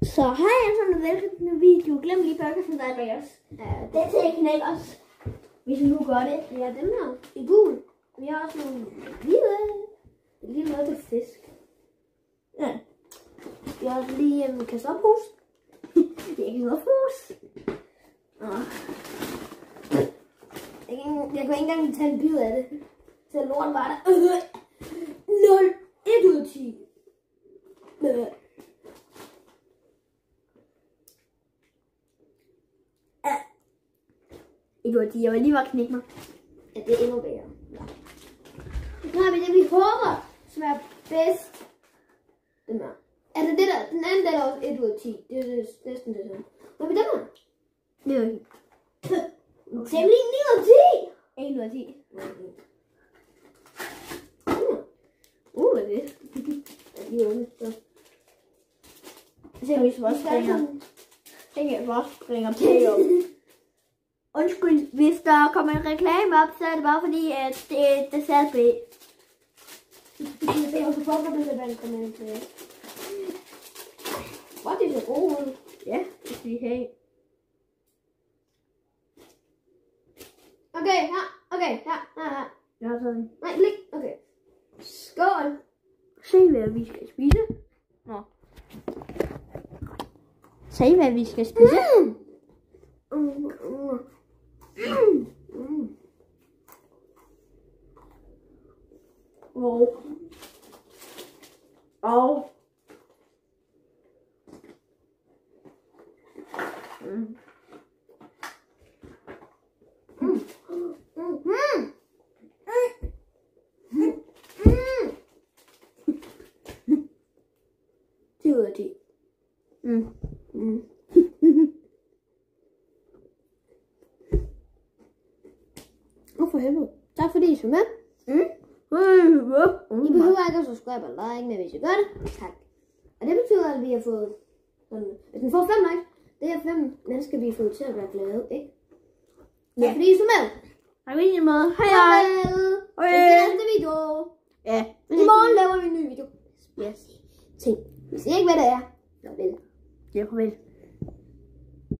Så hej alle og velkommen til en video. Glem lige burgersen, der er bag os. Det er til knække os. Hvis I nu gør det. Ja, dem her i gul. Vi har også nogle lige noget til fisk. Ja. Vi har også lige en karstofpose. Det er ikke noget fros. Jeg kan ikke engang tage en bid af det. Så lort var der. 0, 1 ud af 10. 1 ud af 10. Jeg var lige ved at knække mig. Ja, det er endnu bedre. Ja. Nu har vi det, vi håber smager bedst. Den her. Altså det der, den anden der er også 1 ud af 10. Det er næsten det samme. Hvad med den her? Det er jo ikke. Temmelig 9 ud af 10. 1 ud af 10. Hvad er det? Det er ondt. Så vi også springer på. Undskyld, hvis der kommer en reklame op, så er det bare fordi, at det er sat B. Jeg har fået på det, der kommer ind til. Hvor det så god ud. Ja, det skal vi have. Okay, her. Okay, her. Jeg har sådan. Nej, blik. Okay. Skål. Se, hvad vi skal spise. Nå. Se, hvad vi skal spise. Det ud af 10. For helvede. Tak fordi I så med. I behøver ikke at subscribe eller like, men hvis I gør det, tak. Og det betyder, at vi har fået, hvis den får 5 likes, det er 5 mennesker, vi har fået til at være glade, ikke? Ja, fordi I så med. Tak fordi I så med. Hej hej.